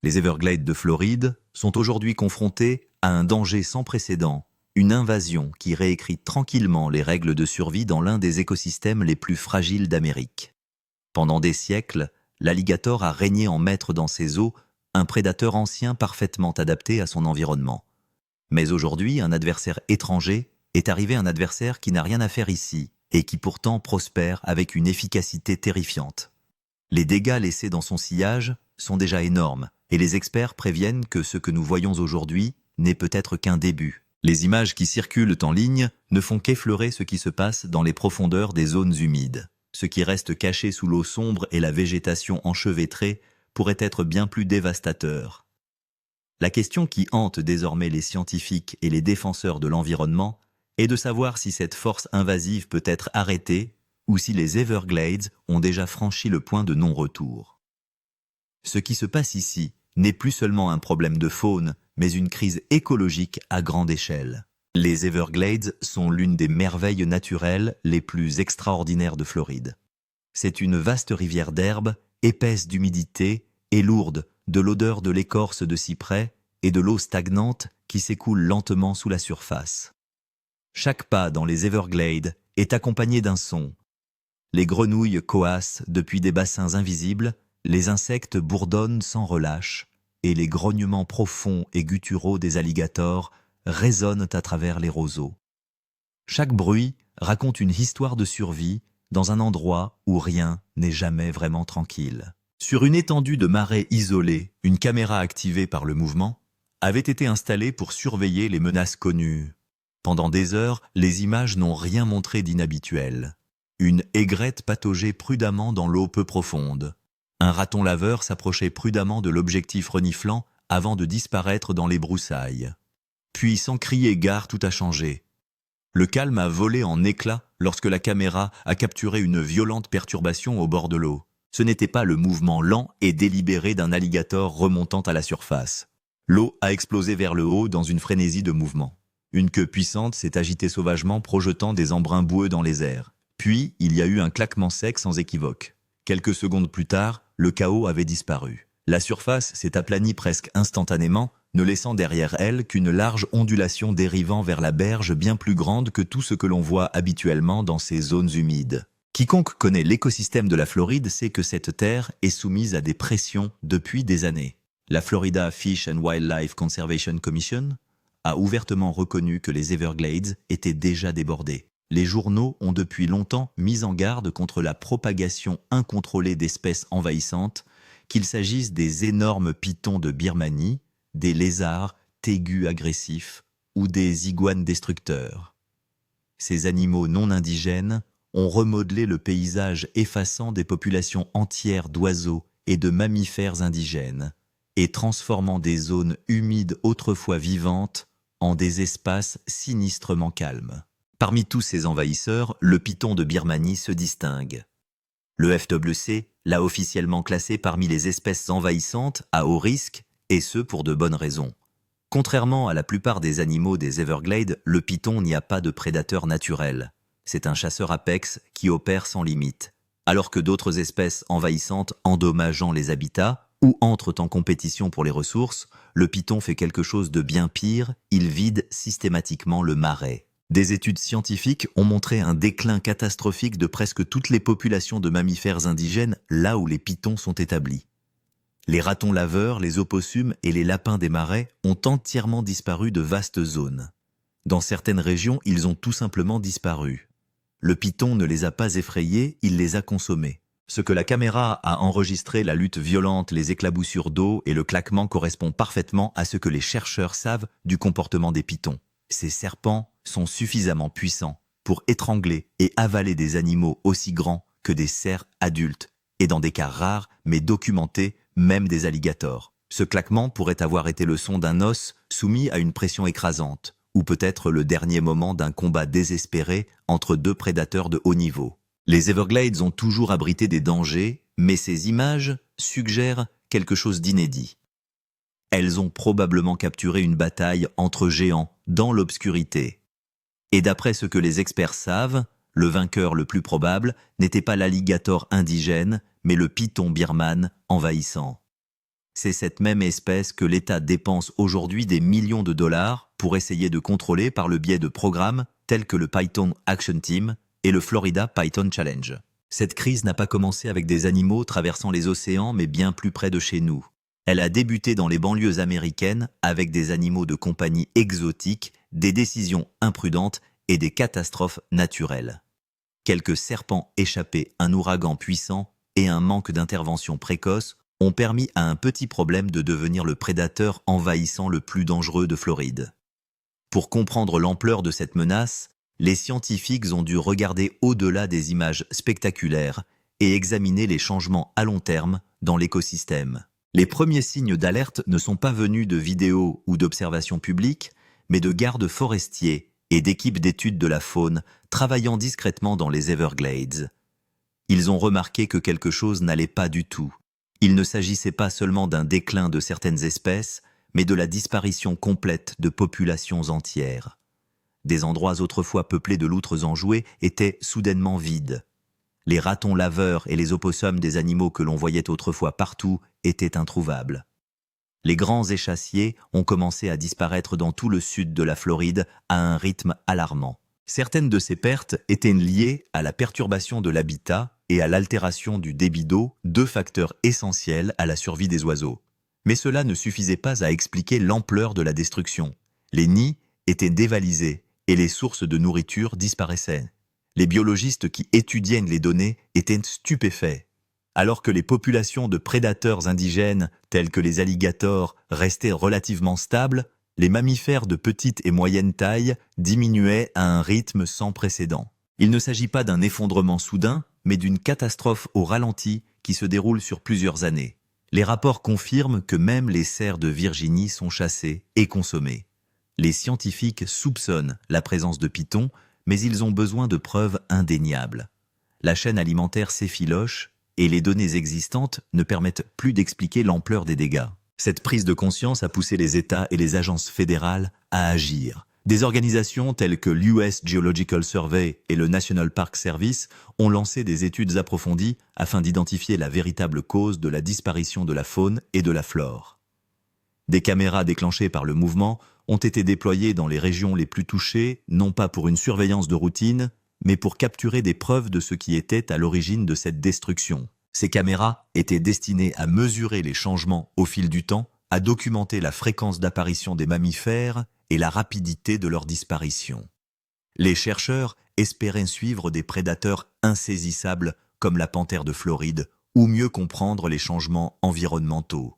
Les Everglades de Floride sont aujourd'hui confrontés à un danger sans précédent, une invasion qui réécrit tranquillement les règles de survie dans l'un des écosystèmes les plus fragiles d'Amérique. Pendant des siècles, l'alligator a régné en maître dans ces eaux, un prédateur ancien parfaitement adapté à son environnement. Mais aujourd'hui, un adversaire étranger est arrivé, un adversaire qui n'a rien à faire ici et qui pourtant prospère avec une efficacité terrifiante. Les dégâts laissés dans son sillage sont déjà énormes et les experts préviennent que ce que nous voyons aujourd'hui n'est peut-être qu'un début. Les images qui circulent en ligne ne font qu'effleurer ce qui se passe dans les profondeurs des zones humides. Ce qui reste caché sous l'eau sombre et la végétation enchevêtrée pourrait être bien plus dévastateur. La question qui hante désormais les scientifiques et les défenseurs de l'environnement est de savoir si cette force invasive peut être arrêtée ou si les Everglades ont déjà franchi le point de non-retour. Ce qui se passe ici n'est plus seulement un problème de faune, mais une crise écologique à grande échelle. Les Everglades sont l'une des merveilles naturelles les plus extraordinaires de Floride. C'est une vaste rivière d'herbe, épaisse d'humidité et lourde de l'odeur de l'écorce de cyprès et de l'eau stagnante qui s'écoule lentement sous la surface. Chaque pas dans les Everglades est accompagné d'un son. Les grenouilles coassent depuis des bassins invisibles, les insectes bourdonnent sans relâche, et les grognements profonds et gutturaux des alligators résonnent à travers les roseaux. Chaque bruit raconte une histoire de survie dans un endroit où rien n'est jamais vraiment tranquille. Sur une étendue de marais isolée, une caméra activée par le mouvement avait été installée pour surveiller les menaces connues. Pendant des heures, les images n'ont rien montré d'inhabituel. Une aigrette pataugeait prudemment dans l'eau peu profonde. Un raton laveur s'approchait prudemment de l'objectif reniflant avant de disparaître dans les broussailles. Puis, sans crier gare, tout a changé. Le calme a volé en éclats lorsque la caméra a capturé une violente perturbation au bord de l'eau. Ce n'était pas le mouvement lent et délibéré d'un alligator remontant à la surface. L'eau a explosé vers le haut dans une frénésie de mouvement. Une queue puissante s'est agitée sauvagement, projetant des embruns boueux dans les airs. Puis, il y a eu un claquement sec sans équivoque. Quelques secondes plus tard, le chaos avait disparu. La surface s'est aplanie presque instantanément, ne laissant derrière elle qu'une large ondulation dérivant vers la berge bien plus grande que tout ce que l'on voit habituellement dans ces zones humides. Quiconque connaît l'écosystème de la Floride sait que cette terre est soumise à des pressions depuis des années. La Florida Fish and Wildlife Conservation Commission a ouvertement reconnu que les Everglades étaient déjà débordés. Les journaux ont depuis longtemps mis en garde contre la propagation incontrôlée d'espèces envahissantes, qu'il s'agisse des énormes pythons de Birmanie, des lézards tégus agressifs ou des iguanes destructeurs. Ces animaux non indigènes ont remodelé le paysage effaçant des populations entières d'oiseaux et de mammifères indigènes et transformant des zones humides autrefois vivantes en des espaces sinistrement calmes. Parmi tous ces envahisseurs, le python de Birmanie se distingue. Le FWC l'a officiellement classé parmi les espèces envahissantes à haut risque, et ce pour de bonnes raisons. Contrairement à la plupart des animaux des Everglades, le python n'y a pas de prédateur naturel. C'est un chasseur apex qui opère sans limite. Alors que d'autres espèces envahissantes endommageant les habitats ou entrent en compétition pour les ressources, le python fait quelque chose de bien pire, il vide systématiquement le marais. Des études scientifiques ont montré un déclin catastrophique de presque toutes les populations de mammifères indigènes là où les pythons sont établis. Les ratons laveurs, les opossums et les lapins des marais ont entièrement disparu de vastes zones. Dans certaines régions, ils ont tout simplement disparu. Le python ne les a pas effrayés, il les a consommés. Ce que la caméra a enregistré, la lutte violente, les éclaboussures d'eau et le claquement correspond parfaitement à ce que les chercheurs savent du comportement des pythons. Ces serpents sont suffisamment puissants pour étrangler et avaler des animaux aussi grands que des cerfs adultes, et dans des cas rares mais documentés, même des alligators. Ce claquement pourrait avoir été le son d'un os soumis à une pression écrasante, ou peut-être le dernier moment d'un combat désespéré entre deux prédateurs de haut niveau. Les Everglades ont toujours abrité des dangers, mais ces images suggèrent quelque chose d'inédit. Elles ont probablement capturé une bataille entre géants dans l'obscurité. Et d'après ce que les experts savent, le vainqueur le plus probable n'était pas l'alligator indigène, mais le python birman envahissant. C'est cette même espèce que l'État dépense aujourd'hui des millions de dollars pour essayer de contrôler par le biais de programmes tels que le Python Action Team et le Florida Python Challenge. Cette crise n'a pas commencé avec des animaux traversant les océans, mais bien plus près de chez nous. Elle a débuté dans les banlieues américaines avec des animaux de compagnie exotiques, des décisions imprudentes et des catastrophes naturelles. Quelques serpents échappés, un ouragan puissant et un manque d'intervention précoce ont permis à un petit problème de devenir le prédateur envahissant le plus dangereux de Floride. Pour comprendre l'ampleur de cette menace, les scientifiques ont dû regarder au-delà des images spectaculaires et examiner les changements à long terme dans l'écosystème. Les premiers signes d'alerte ne sont pas venus de vidéos ou d'observations publiques, mais de gardes forestiers et d'équipes d'études de la faune travaillant discrètement dans les Everglades. Ils ont remarqué que quelque chose n'allait pas du tout. Il ne s'agissait pas seulement d'un déclin de certaines espèces, mais de la disparition complète de populations entières. Des endroits autrefois peuplés de loutres enjouées étaient soudainement vides. Les ratons laveurs et les opossums des animaux que l'on voyait autrefois partout étaient introuvables. Les grands échassiers ont commencé à disparaître dans tout le sud de la Floride à un rythme alarmant. Certaines de ces pertes étaient liées à la perturbation de l'habitat et à l'altération du débit d'eau, deux facteurs essentiels à la survie des oiseaux. Mais cela ne suffisait pas à expliquer l'ampleur de la destruction. Les nids étaient dévalisés et les sources de nourriture disparaissaient. Les biologistes qui étudiaient les données étaient stupéfaits. Alors que les populations de prédateurs indigènes, tels que les alligators, restaient relativement stables, les mammifères de petite et moyenne taille diminuaient à un rythme sans précédent. Il ne s'agit pas d'un effondrement soudain, mais d'une catastrophe au ralenti qui se déroule sur plusieurs années. Les rapports confirment que même les cerfs de Virginie sont chassés et consommés. Les scientifiques soupçonnent la présence de pythons, mais ils ont besoin de preuves indéniables. La chaîne alimentaire s'effiloche et les données existantes ne permettent plus d'expliquer l'ampleur des dégâts. Cette prise de conscience a poussé les États et les agences fédérales à agir. Des organisations telles que l'US Geological Survey et le National Park Service ont lancé des études approfondies afin d'identifier la véritable cause de la disparition de la faune et de la flore. Des caméras déclenchées par le mouvement ont été déployées dans les régions les plus touchées, non pas pour une surveillance de routine, mais pour capturer des preuves de ce qui était à l'origine de cette destruction. Ces caméras étaient destinées à mesurer les changements au fil du temps, à documenter la fréquence d'apparition des mammifères et la rapidité de leur disparition. Les chercheurs espéraient suivre des prédateurs insaisissables comme la panthère de Floride ou mieux comprendre les changements environnementaux.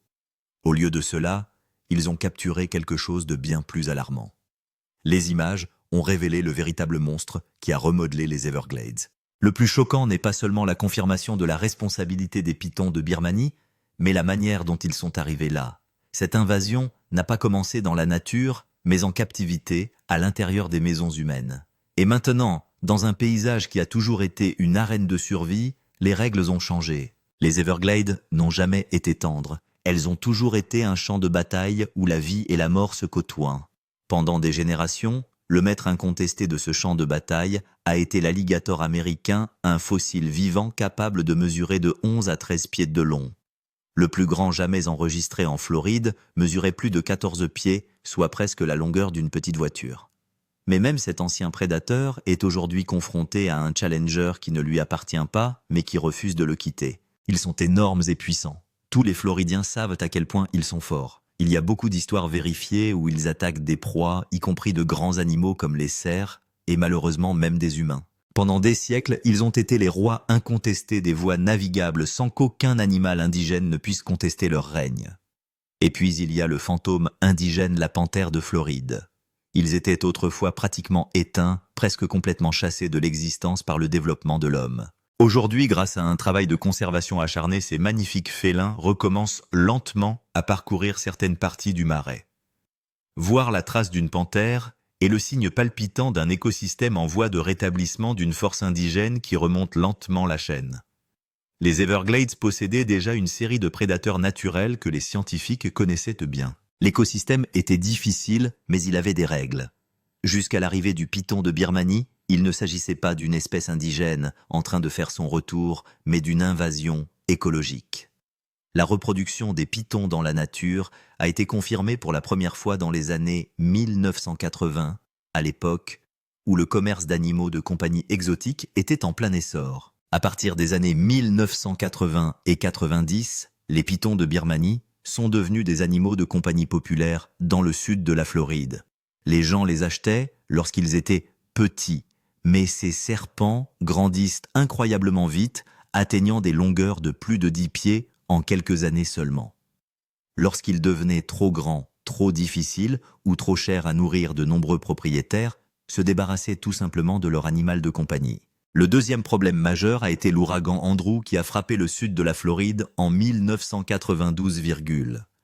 Au lieu de cela, ils ont capturé quelque chose de bien plus alarmant. Les images ont révélé le véritable monstre qui a remodelé les Everglades. Le plus choquant n'est pas seulement la confirmation de la responsabilité des pythons de Birmanie, mais la manière dont ils sont arrivés là. Cette invasion n'a pas commencé dans la nature, mais en captivité, à l'intérieur des maisons humaines. Et maintenant, dans un paysage qui a toujours été une arène de survie, les règles ont changé. Les Everglades n'ont jamais été tendres. Elles ont toujours été un champ de bataille où la vie et la mort se côtoient. Pendant des générations, le maître incontesté de ce champ de bataille a été l'alligator américain, un fossile vivant capable de mesurer de 11 à 13 pieds de long. Le plus grand jamais enregistré en Floride mesurait plus de 14 pieds, soit presque la longueur d'une petite voiture. Mais même cet ancien prédateur est aujourd'hui confronté à un challenger qui ne lui appartient pas, mais qui refuse de le quitter. Ils sont énormes et puissants. Tous les Floridiens savent à quel point ils sont forts. Il y a beaucoup d'histoires vérifiées où ils attaquent des proies, y compris de grands animaux comme les cerfs, et malheureusement même des humains. Pendant des siècles, ils ont été les rois incontestés des voies navigables sans qu'aucun animal indigène ne puisse contester leur règne. Et puis il y a le fantôme indigène, la panthère de Floride. Ils étaient autrefois pratiquement éteints, presque complètement chassés de l'existence par le développement de l'homme. Aujourd'hui, grâce à un travail de conservation acharné, ces magnifiques félins recommencent lentement à parcourir certaines parties du marais. Voir la trace d'une panthère est le signe palpitant d'un écosystème en voie de rétablissement d'une force indigène qui remonte lentement la chaîne. Les Everglades possédaient déjà une série de prédateurs naturels que les scientifiques connaissaient bien. L'écosystème était difficile, mais il avait des règles. Jusqu'à l'arrivée du python de Birmanie, il ne s'agissait pas d'une espèce indigène en train de faire son retour, mais d'une invasion écologique. La reproduction des pitons dans la nature a été confirmée pour la première fois dans les années 1980, à l'époque où le commerce d'animaux de compagnie exotiques était en plein essor. À partir des années 1980 et 90, les pitons de Birmanie sont devenus des animaux de compagnie populaires dans le sud de la Floride. Les gens les achetaient lorsqu'ils étaient petits, mais ces serpents grandissent incroyablement vite, atteignant des longueurs de plus de 10 pieds en quelques années seulement. Lorsqu'ils devenaient trop grands, trop difficiles ou trop chers à nourrir, de nombreux propriétaires se débarrassaient tout simplement de leur animal de compagnie. Le deuxième problème majeur a été l'ouragan Andrew qui a frappé le sud de la Floride en 1992.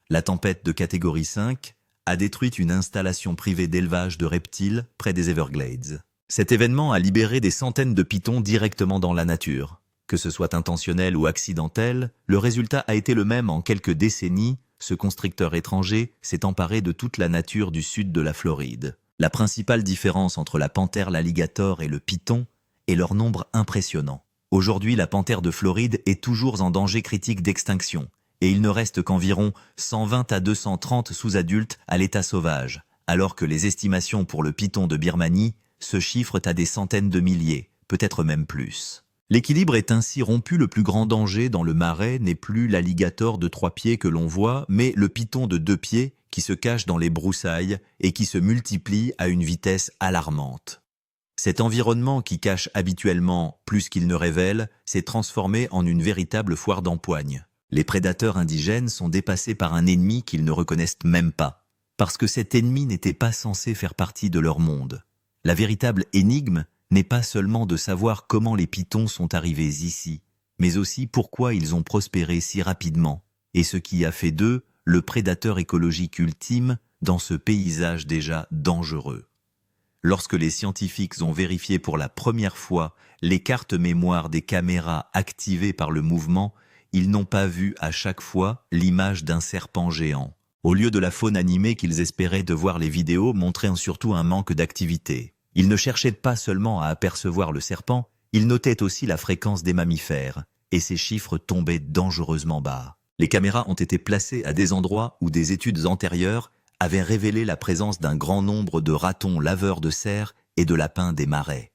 La tempête de catégorie 5 a détruit une installation privée d'élevage de reptiles près des Everglades. Cet événement a libéré des centaines de pitons directement dans la nature. Que ce soit intentionnel ou accidentel, le résultat a été le même. En quelques décennies, ce constricteur étranger s'est emparé de toute la nature du sud de la Floride. La principale différence entre la panthère, l'alligator et le python est leur nombre impressionnant. Aujourd'hui, la panthère de Floride est toujours en danger critique d'extinction, et il ne reste qu'environ 120 à 230 sous-adultes à l'état sauvage, alors que les estimations pour le python de Birmanie se chiffrent à des centaines de milliers, peut-être même plus. L'équilibre est ainsi rompu. Le plus grand danger dans le marais n'est plus l'alligator de 3 pieds que l'on voit, mais le python de 2 pieds qui se cache dans les broussailles et qui se multiplie à une vitesse alarmante. Cet environnement qui cache habituellement plus qu'il ne révèle s'est transformé en une véritable foire d'empoigne. Les prédateurs indigènes sont dépassés par un ennemi qu'ils ne reconnaissent même pas, parce que cet ennemi n'était pas censé faire partie de leur monde. La véritable énigme n'est pas seulement de savoir comment les pythons sont arrivés ici, mais aussi pourquoi ils ont prospéré si rapidement, et ce qui a fait d'eux le prédateur écologique ultime dans ce paysage déjà dangereux. Lorsque les scientifiques ont vérifié pour la première fois les cartes mémoire des caméras activées par le mouvement, ils n'ont pas vu à chaque fois l'image d'un serpent géant. Au lieu de la faune animée qu'ils espéraient de voir, les vidéos montraient surtout un manque d'activité. Ils ne cherchaient pas seulement à apercevoir le serpent, ils notaient aussi la fréquence des mammifères, et ces chiffres tombaient dangereusement bas. Les caméras ont été placées à des endroits où des études antérieures avaient révélé la présence d'un grand nombre de ratons laveurs de cerfs et de lapins des marais.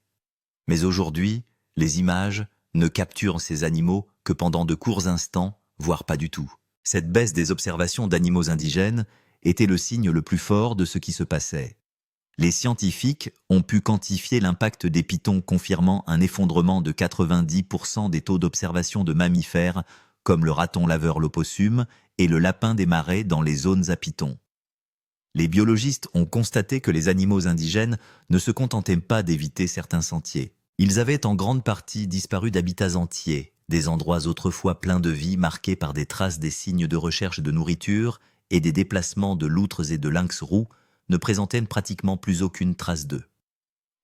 Mais aujourd'hui, les images ne capturent ces animaux que pendant de courts instants, voire pas du tout. Cette baisse des observations d'animaux indigènes était le signe le plus fort de ce qui se passait. Les scientifiques ont pu quantifier l'impact des pythons, confirmant un effondrement de 90% des taux d'observation de mammifères comme le raton laveur, l'opossum et le lapin des marais dans les zones à pythons. Les biologistes ont constaté que les animaux indigènes ne se contentaient pas d'éviter certains sentiers. Ils avaient en grande partie disparu d'habitats entiers, des endroits autrefois pleins de vie, marqués par des traces des signes de recherche de nourriture et des déplacements de loutres et de lynx roux, ne présentaient pratiquement plus aucune trace d'eux.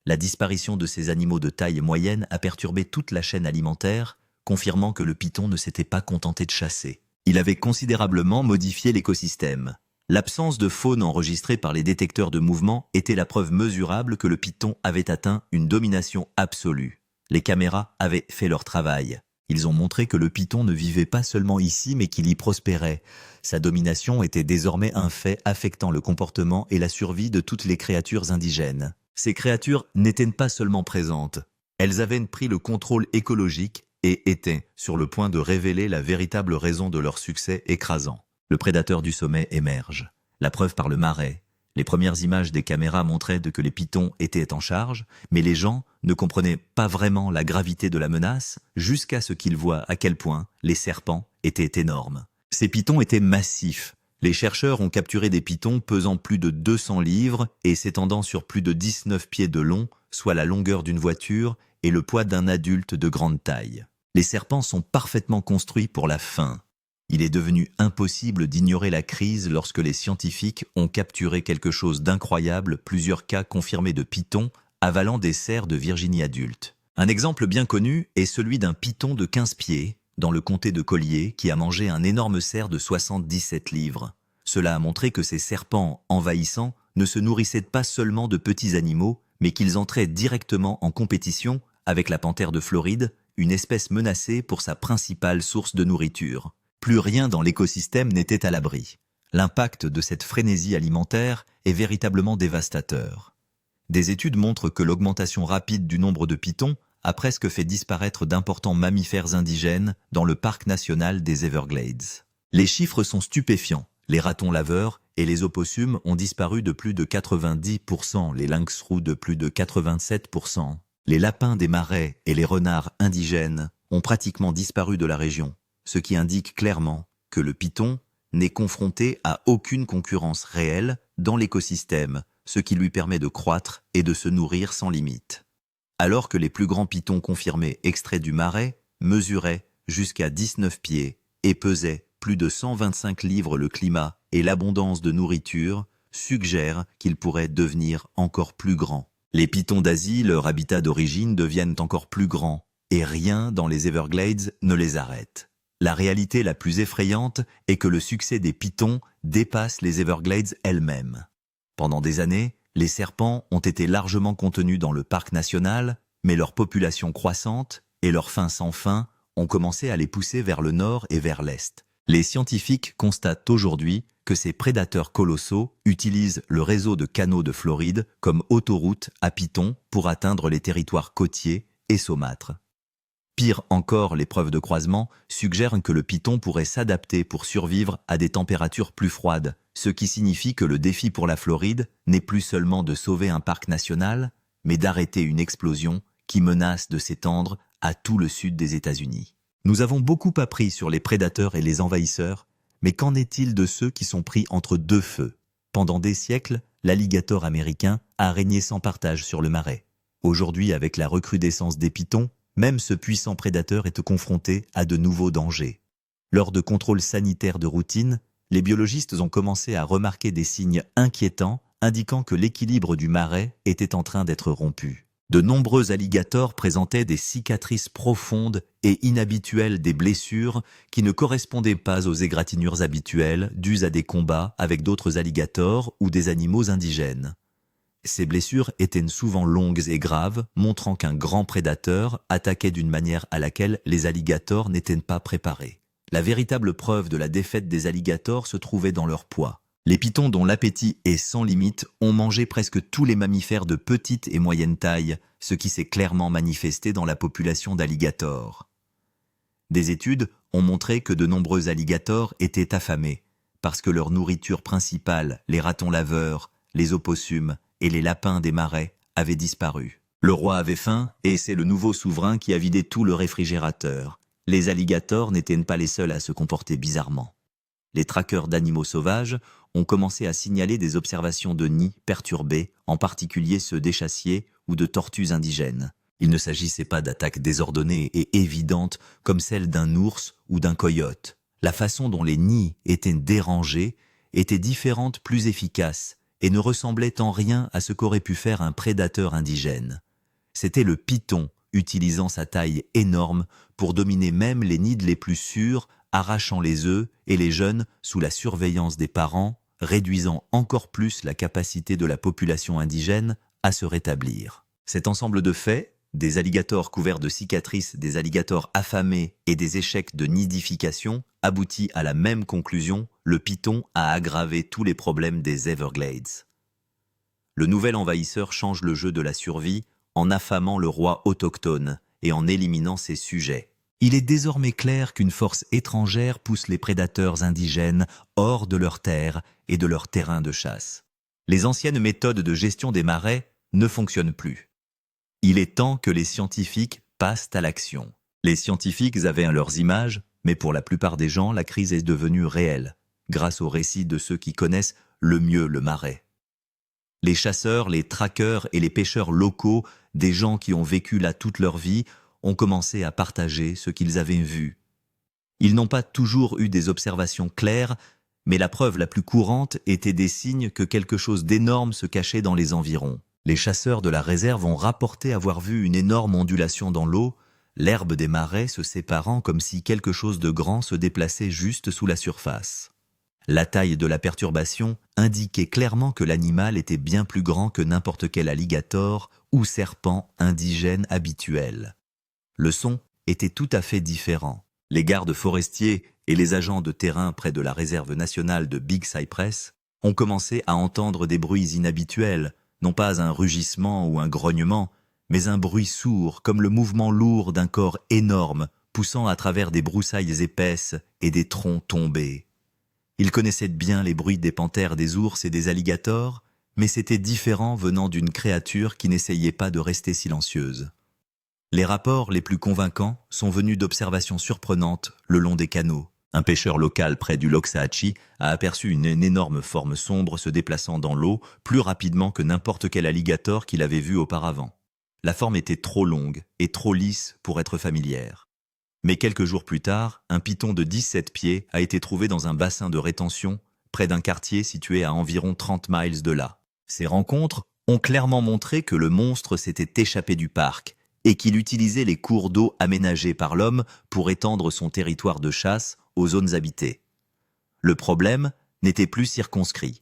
La disparition de ces animaux de taille moyenne a perturbé toute la chaîne alimentaire, confirmant que le python ne s'était pas contenté de chasser. Il avait considérablement modifié l'écosystème. L'absence de faune enregistrée par les détecteurs de mouvement était la preuve mesurable que le python avait atteint une domination absolue. Les caméras avaient fait leur travail. Ils ont montré que le python ne vivait pas seulement ici, mais qu'il y prospérait. Sa domination était désormais un fait affectant le comportement et la survie de toutes les créatures indigènes. Ces créatures n'étaient pas seulement présentes, elles avaient pris le contrôle écologique et étaient sur le point de révéler la véritable raison de leur succès écrasant. Le prédateur du sommet émerge. La preuve par le marais. Les premières images des caméras montraient que les pythons étaient en charge, mais les gens ne comprenaient pas vraiment la gravité de la menace jusqu'à ce qu'ils voient à quel point les serpents étaient énormes. Ces pythons étaient massifs. Les chercheurs ont capturé des pythons pesant plus de 200 livres et s'étendant sur plus de 19 pieds de long, soit la longueur d'une voiture et le poids d'un adulte de grande taille. Les serpents sont parfaitement construits pour la faim. Il est devenu impossible d'ignorer la crise lorsque les scientifiques ont capturé quelque chose d'incroyable, plusieurs cas confirmés de pythons avalant des cerfs de Virginie adultes. Un exemple bien connu est celui d'un python de 15 pieds, dans le comté de Collier, qui a mangé un énorme cerf de 77 livres. Cela a montré que ces serpents envahissants ne se nourrissaient pas seulement de petits animaux, mais qu'ils entraient directement en compétition avec la panthère de Floride, une espèce menacée pour sa principale source de nourriture. Plus rien dans l'écosystème n'était à l'abri. L'impact de cette frénésie alimentaire est véritablement dévastateur. Des études montrent que l'augmentation rapide du nombre de pitons a presque fait disparaître d'importants mammifères indigènes dans le parc national des Everglades. Les chiffres sont stupéfiants. Les ratons laveurs et les opossums ont disparu de plus de 90%, les lynx roux de plus de 87%. Les lapins des marais et les renards indigènes ont pratiquement disparu de la région, ce qui indique clairement que le python n'est confronté à aucune concurrence réelle dans l'écosystème, ce qui lui permet de croître et de se nourrir sans limite. Alors que les plus grands pythons confirmés extraits du marais mesuraient jusqu'à 19 pieds et pesaient plus de 125 livres, le climat et l'abondance de nourriture suggèrent qu'ils pourraient devenir encore plus grands. Les pythons d'Asie, leur habitat d'origine, deviennent encore plus grands et rien dans les Everglades ne les arrête. La réalité la plus effrayante est que le succès des pythons dépasse les Everglades elles-mêmes. Pendant des années, les serpents ont été largement contenus dans le parc national, mais leur population croissante et leur faim sans fin ont commencé à les pousser vers le nord et vers l'est. Les scientifiques constatent aujourd'hui que ces prédateurs colossaux utilisent le réseau de canaux de Floride comme autoroute à pythons pour atteindre les territoires côtiers et saumâtres. Pire encore, les preuves de croisement suggèrent que le python pourrait s'adapter pour survivre à des températures plus froides, ce qui signifie que le défi pour la Floride n'est plus seulement de sauver un parc national, mais d'arrêter une explosion qui menace de s'étendre à tout le sud des États-Unis. Nous avons beaucoup appris sur les prédateurs et les envahisseurs, mais qu'en est-il de ceux qui sont pris entre deux feux? Pendant des siècles, l'alligator américain a régné sans partage sur le marais. Aujourd'hui, avec la recrudescence des pythons, même ce puissant prédateur est confronté à de nouveaux dangers. Lors de contrôles sanitaires de routine, les biologistes ont commencé à remarquer des signes inquiétants indiquant que l'équilibre du marais était en train d'être rompu. De nombreux alligators présentaient des cicatrices profondes et inhabituelles, des blessures qui ne correspondaient pas aux égratignures habituelles dues à des combats avec d'autres alligators ou des animaux indigènes. Ces blessures étaient souvent longues et graves, montrant qu'un grand prédateur attaquait d'une manière à laquelle les alligators n'étaient pas préparés. La véritable preuve de la défaite des alligators se trouvait dans leur poids. Les pythons, dont l'appétit est sans limite, ont mangé presque tous les mammifères de petite et moyenne taille, ce qui s'est clairement manifesté dans la population d'alligators. Des études ont montré que de nombreux alligators étaient affamés, parce que leur nourriture principale, les ratons laveurs, les opossums et les lapins des marais, avaient disparu. Le roi avait faim, et c'est le nouveau souverain qui a vidé tout le réfrigérateur. Les alligators n'étaient pas les seuls à se comporter bizarrement. Les traqueurs d'animaux sauvages ont commencé à signaler des observations de nids perturbés, en particulier ceux d'échassiers ou de tortues indigènes. Il ne s'agissait pas d'attaques désordonnées et évidentes comme celle d'un ours ou d'un coyote. La façon dont les nids étaient dérangés était différente, plus efficace, et ne ressemblait en rien à ce qu'aurait pu faire un prédateur indigène. C'était le python, utilisant sa taille énorme pour dominer même les nids les plus sûrs, arrachant les œufs et les jeunes sous la surveillance des parents, réduisant encore plus la capacité de la population indigène à se rétablir. Cet ensemble de faits, des alligators couverts de cicatrices, des alligators affamés et des échecs de nidification, aboutit à la même conclusion: le python a aggravé tous les problèmes des Everglades. Le nouvel envahisseur change le jeu de la survie en affamant le roi autochtone et en éliminant ses sujets. Il est désormais clair qu'une force étrangère pousse les prédateurs indigènes hors de leurs terres et de leurs terrains de chasse. Les anciennes méthodes de gestion des marais ne fonctionnent plus. Il est temps que les scientifiques passent à l'action. Les scientifiques avaient leurs images, mais pour la plupart des gens, la crise est devenue réelle, grâce aux récits de ceux qui connaissent le mieux le marais. Les chasseurs, les traqueurs et les pêcheurs locaux, des gens qui ont vécu là toute leur vie, ont commencé à partager ce qu'ils avaient vu. Ils n'ont pas toujours eu des observations claires, mais la preuve la plus courante était des signes que quelque chose d'énorme se cachait dans les environs. Les chasseurs de la réserve ont rapporté avoir vu une énorme ondulation dans l'eau, l'herbe des marais se séparant comme si quelque chose de grand se déplaçait juste sous la surface. La taille de la perturbation indiquait clairement que l'animal était bien plus grand que n'importe quel alligator ou serpent indigène habituel. Le son était tout à fait différent. Les gardes forestiers et les agents de terrain près de la réserve nationale de Big Cypress ont commencé à entendre des bruits inhabituels, non pas un rugissement ou un grognement, mais un bruit sourd comme le mouvement lourd d'un corps énorme poussant à travers des broussailles épaisses et des troncs tombés. Ils connaissaient bien les bruits des panthères, des ours et des alligators, mais c'était différent venant d'une créature qui n'essayait pas de rester silencieuse. Les rapports les plus convaincants sont venus d'observations surprenantes le long des canaux. Un pêcheur local près du Loxahatchee a aperçu une énorme forme sombre se déplaçant dans l'eau plus rapidement que n'importe quel alligator qu'il avait vu auparavant. La forme était trop longue et trop lisse pour être familière. Mais quelques jours plus tard, un python de 17 pieds a été trouvé dans un bassin de rétention près d'un quartier situé à environ 30 miles de là. Ces rencontres ont clairement montré que le monstre s'était échappé du parc et qu'il utilisait les cours d'eau aménagés par l'homme pour étendre son territoire de chasse aux zones habitées. Le problème n'était plus circonscrit.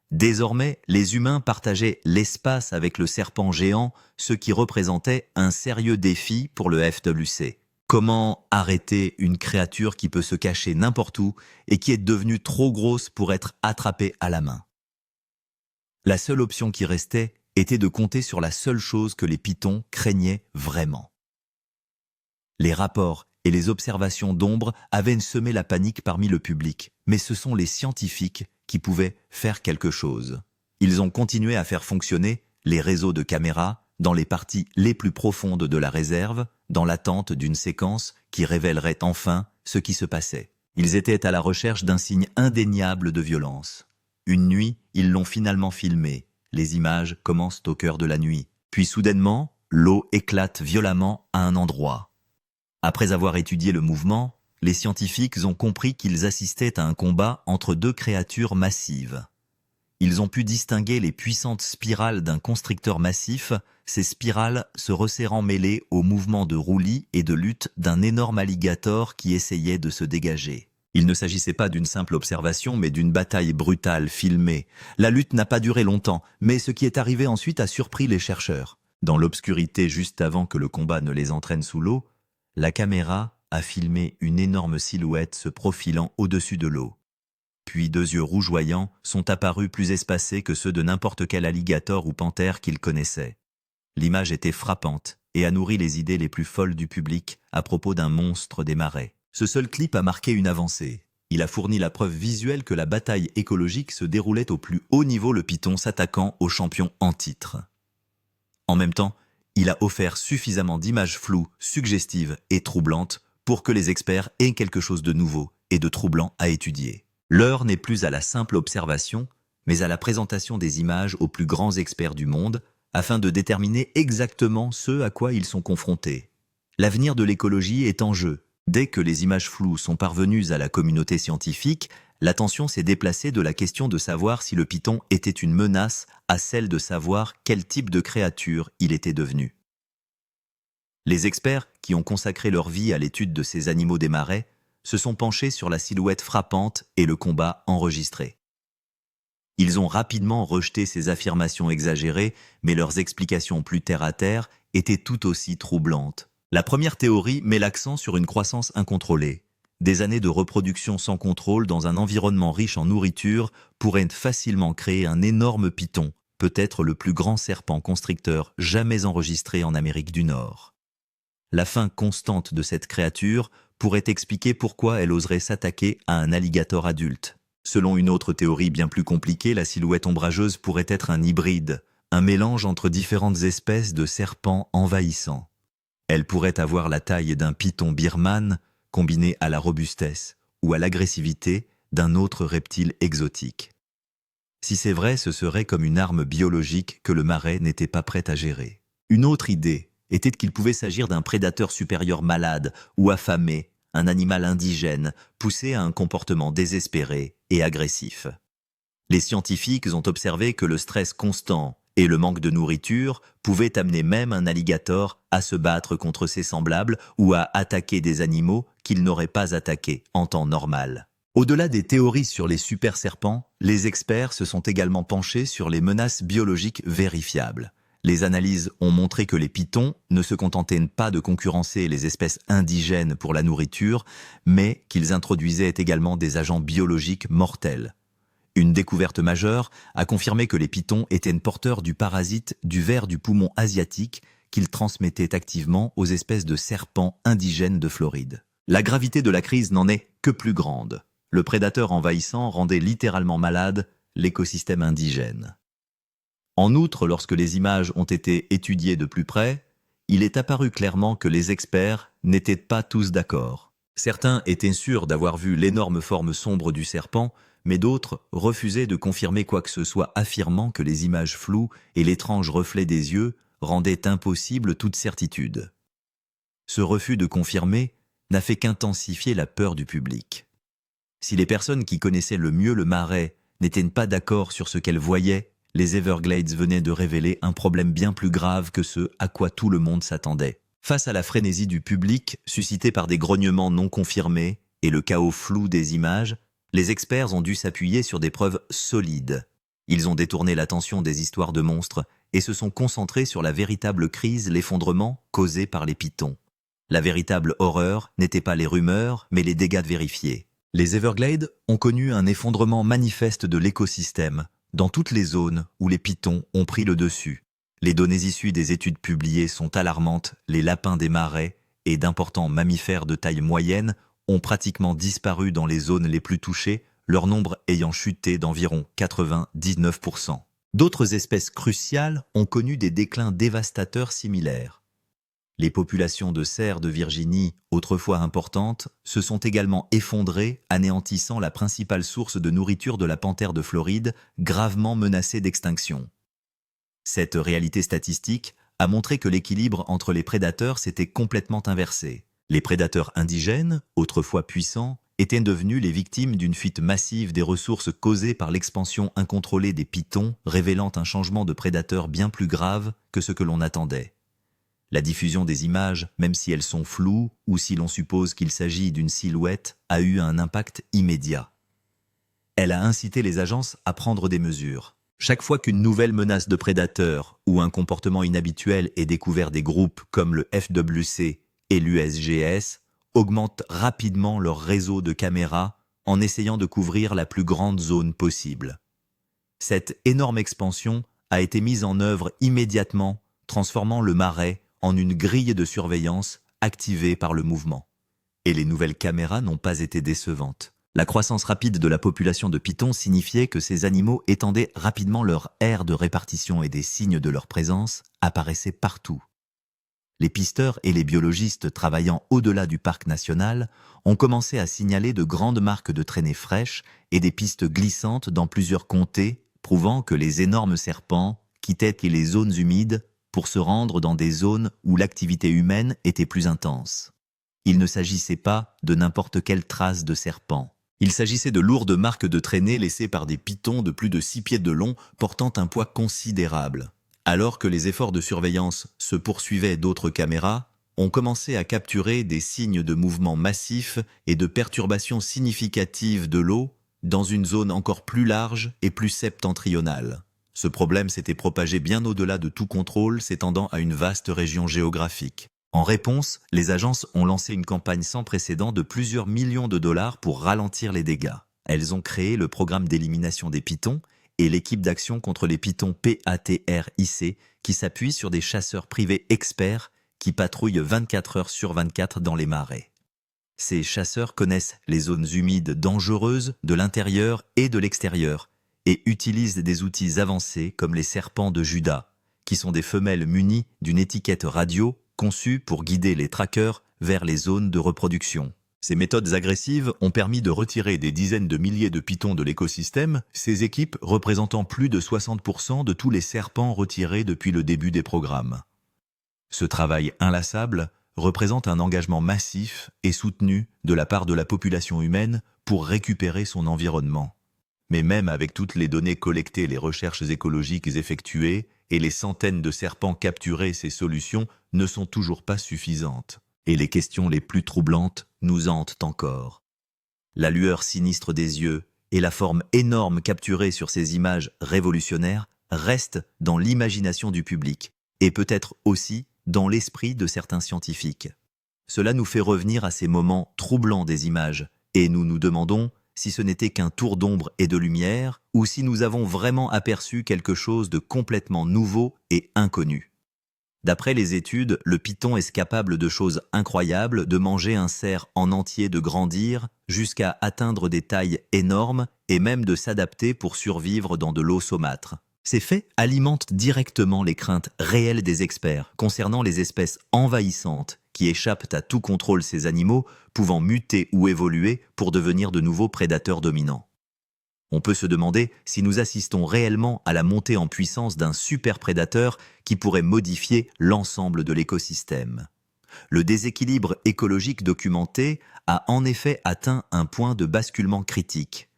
Désormais, les humains partageaient l'espace avec le serpent géant, ce qui représentait un sérieux défi pour le FWC. Comment arrêter une créature qui peut se cacher n'importe où et qui est devenue trop grosse pour être attrapée à la main? La seule option qui restait était de compter sur la seule chose que les pythons craignaient vraiment. Les rapports et les observations d'ombre avaient semé la panique parmi le public, mais ce sont les scientifiques qui pouvaient faire quelque chose. Ils ont continué à faire fonctionner les réseaux de caméras dans les parties les plus profondes de la réserve, dans l'attente d'une séquence qui révélerait enfin ce qui se passait. Ils étaient à la recherche d'un signe indéniable de violence. Une nuit, ils l'ont finalement filmé. Les images commencent au cœur de la nuit. Puis soudainement, l'eau éclate violemment à un endroit. Après avoir étudié le mouvement, les scientifiques ont compris qu'ils assistaient à un combat entre deux créatures massives. Ils ont pu distinguer les puissantes spirales d'un constricteur massif, ces spirales se resserrant mêlées au mouvement de roulis et de lutte d'un énorme alligator qui essayait de se dégager. Il ne s'agissait pas d'une simple observation, mais d'une bataille brutale, filmée. La lutte n'a pas duré longtemps, mais ce qui est arrivé ensuite a surpris les chercheurs. Dans l'obscurité juste avant que le combat ne les entraîne sous l'eau, la caméra a filmé une énorme silhouette se profilant au-dessus de l'eau. Puis deux yeux rougeoyants sont apparus plus espacés que ceux de n'importe quel alligator ou panthère qu'ils connaissaient. L'image était frappante et a nourri les idées les plus folles du public à propos d'un monstre des marais. Ce seul clip a marqué une avancée. Il a fourni la preuve visuelle que la bataille écologique se déroulait au plus haut niveau, le python s'attaquant au champion en titre. En même temps, il a offert suffisamment d'images floues, suggestives et troublantes pour que les experts aient quelque chose de nouveau et de troublant à étudier. L'heure n'est plus à la simple observation, mais à la présentation des images aux plus grands experts du monde, afin de déterminer exactement ce à quoi ils sont confrontés. L'avenir de l'écologie est en jeu. Dès que les images floues sont parvenues à la communauté scientifique, l'attention s'est déplacée de la question de savoir si le python était une menace à celle de savoir quel type de créature il était devenu. Les experts, qui ont consacré leur vie à l'étude de ces animaux des marais, se sont penchés sur la silhouette frappante et le combat enregistré. Ils ont rapidement rejeté ces affirmations exagérées, mais leurs explications plus terre-à-terre étaient tout aussi troublantes. La première théorie met l'accent sur une croissance incontrôlée. Des années de reproduction sans contrôle dans un environnement riche en nourriture pourraient facilement créer un énorme python, peut-être le plus grand serpent constricteur jamais enregistré en Amérique du Nord. La faim constante de cette créature pourrait expliquer pourquoi elle oserait s'attaquer à un alligator adulte. Selon une autre théorie bien plus compliquée, la silhouette ombrageuse pourrait être un hybride, un mélange entre différentes espèces de serpents envahissants. Elle pourrait avoir la taille d'un python birman combiné à la robustesse ou à l'agressivité d'un autre reptile exotique. Si c'est vrai, ce serait comme une arme biologique que le marais n'était pas prêt à gérer. Une autre idée était qu'il pouvait s'agir d'un prédateur supérieur malade ou affamé, un animal indigène, poussé à un comportement désespéré et agressif. Les scientifiques ont observé que le stress constant et le manque de nourriture pouvaient amener même un alligator à se battre contre ses semblables ou à attaquer des animaux qu'il n'aurait pas attaqués en temps normal. Au-delà des théories sur les super serpents, les experts se sont également penchés sur les menaces biologiques vérifiables. Les analyses ont montré que les pitons ne se contentaient pas de concurrencer les espèces indigènes pour la nourriture, mais qu'ils introduisaient également des agents biologiques mortels. Une découverte majeure a confirmé que les pitons étaient porteurs du parasite du ver du poumon asiatique qu'ils transmettaient activement aux espèces de serpents indigènes de Floride. La gravité de la crise n'en est que plus grande. Le prédateur envahissant rendait littéralement malade l'écosystème indigène. En outre, lorsque les images ont été étudiées de plus près, il est apparu clairement que les experts n'étaient pas tous d'accord. Certains étaient sûrs d'avoir vu l'énorme forme sombre du serpent, mais d'autres refusaient de confirmer quoi que ce soit, affirmant que les images floues et l'étrange reflet des yeux rendaient impossible toute certitude. Ce refus de confirmer n'a fait qu'intensifier la peur du public. Si les personnes qui connaissaient le mieux le marais n'étaient pas d'accord sur ce qu'elles voyaient, les Everglades venaient de révéler un problème bien plus grave que ce à quoi tout le monde s'attendait. Face à la frénésie du public, suscitée par des grognements non confirmés et le chaos flou des images, les experts ont dû s'appuyer sur des preuves solides. Ils ont détourné l'attention des histoires de monstres et se sont concentrés sur la véritable crise, l'effondrement causé par les pitons. La véritable horreur n'était pas les rumeurs, mais les dégâts vérifiés. Les Everglades ont connu un effondrement manifeste de l'écosystème, dans toutes les zones où les pitons ont pris le dessus. Les données issues des études publiées sont alarmantes. Les lapins des marais et d'importants mammifères de taille moyenne ont pratiquement disparu dans les zones les plus touchées, leur nombre ayant chuté d'environ 99%. D'autres espèces cruciales ont connu des déclins dévastateurs similaires. Les populations de cerfs de Virginie, autrefois importantes, se sont également effondrées, anéantissant la principale source de nourriture de la panthère de Floride, gravement menacée d'extinction. Cette réalité statistique a montré que l'équilibre entre les prédateurs s'était complètement inversé. Les prédateurs indigènes, autrefois puissants, étaient devenus les victimes d'une fuite massive des ressources causée par l'expansion incontrôlée des pitons, révélant un changement de prédateurs bien plus grave que ce que l'on attendait. La diffusion des images, même si elles sont floues ou si l'on suppose qu'il s'agit d'une silhouette, a eu un impact immédiat. Elle a incité les agences à prendre des mesures. Chaque fois qu'une nouvelle menace de prédateurs ou un comportement inhabituel est découvert, des groupes comme le FWC et l'USGS augmentent rapidement leur réseau de caméras en essayant de couvrir la plus grande zone possible. Cette énorme expansion a été mise en œuvre immédiatement, transformant le marais en une grille de surveillance activée par le mouvement. Et les nouvelles caméras n'ont pas été décevantes. La croissance rapide de la population de pitons signifiait que ces animaux étendaient rapidement leur aire de répartition et des signes de leur présence apparaissaient partout. Les pisteurs et les biologistes travaillant au-delà du parc national ont commencé à signaler de grandes marques de traînées fraîches et des pistes glissantes dans plusieurs comtés, prouvant que les énormes serpents quittaient les zones humides pour se rendre dans des zones où l'activité humaine était plus intense. Il ne s'agissait pas de n'importe quelle trace de serpent. Il s'agissait de lourdes marques de traînées laissées par des pitons de plus de 6 pieds de long, portant un poids considérable. Alors que les efforts de surveillance se poursuivaient, d'autres caméras ont commencé à capturer des signes de mouvements massifs et de perturbations significatives de l'eau dans une zone encore plus large et plus septentrionale. Ce problème s'était propagé bien au-delà de tout contrôle, s'étendant à une vaste région géographique. En réponse, les agences ont lancé une campagne sans précédent de plusieurs millions de dollars pour ralentir les dégâts. Elles ont créé le programme d'élimination des pitons et l'équipe d'action contre les pitons PATRIC qui s'appuie sur des chasseurs privés experts qui patrouillent 24 heures sur 24 dans les marais. Ces chasseurs connaissent les zones humides dangereuses de l'intérieur et de l'extérieur et utilisent des outils avancés comme les serpents de Judas, qui sont des femelles munies d'une étiquette radio conçue pour guider les traqueurs vers les zones de reproduction. Ces méthodes agressives ont permis de retirer des dizaines de milliers de pitons de l'écosystème, ces équipes représentant plus de 60% de tous les serpents retirés depuis le début des programmes. Ce travail inlassable représente un engagement massif et soutenu de la part de la population humaine pour récupérer son environnement. Mais même avec toutes les données collectées, les recherches écologiques effectuées et les centaines de serpents capturés, ces solutions ne sont toujours pas suffisantes. Et les questions les plus troublantes nous hantent encore. La lueur sinistre des yeux et la forme énorme capturée sur ces images révolutionnaires reste dans l'imagination du public, et peut-être aussi dans l'esprit de certains scientifiques. Cela nous fait revenir à ces moments troublants des images, et nous nous demandons si ce n'était qu'un tour d'ombre et de lumière, ou si nous avons vraiment aperçu quelque chose de complètement nouveau et inconnu. D'après les études, le python est capable de choses incroyables, de manger un cerf en entier, de grandir, jusqu'à atteindre des tailles énormes, et même de s'adapter pour survivre dans de l'eau saumâtre. Ces faits alimentent directement les craintes réelles des experts concernant les espèces envahissantes qui échappent à tout contrôle, ces animaux pouvant muter ou évoluer pour devenir de nouveaux prédateurs dominants. On peut se demander si nous assistons réellement à la montée en puissance d'un super prédateur qui pourrait modifier l'ensemble de l'écosystème. Le déséquilibre écologique documenté a en effet atteint un point de basculement critique.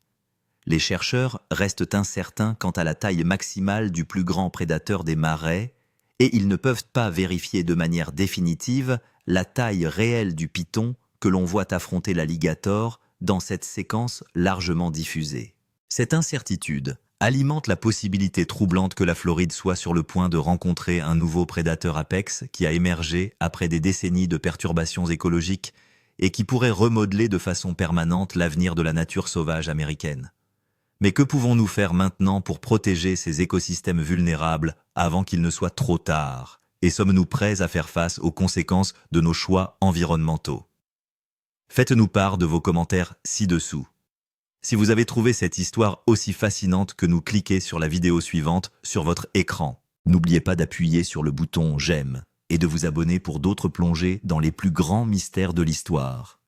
Les chercheurs restent incertains quant à la taille maximale du plus grand prédateur des marais et ils ne peuvent pas vérifier de manière définitive la taille réelle du python que l'on voit affronter l'alligator dans cette séquence largement diffusée. Cette incertitude alimente la possibilité troublante que la Floride soit sur le point de rencontrer un nouveau prédateur apex qui a émergé après des décennies de perturbations écologiques et qui pourrait remodeler de façon permanente l'avenir de la nature sauvage américaine. Mais que pouvons-nous faire maintenant pour protéger ces écosystèmes vulnérables avant qu'il ne soit trop tard? Et sommes-nous prêts à faire face aux conséquences de nos choix environnementaux? Faites-nous part de vos commentaires ci-dessous. Si vous avez trouvé cette histoire aussi fascinante que nous, cliquez sur la vidéo suivante sur votre écran. N'oubliez pas d'appuyer sur le bouton « J'aime » et de vous abonner pour d'autres plongées dans les plus grands mystères de l'histoire.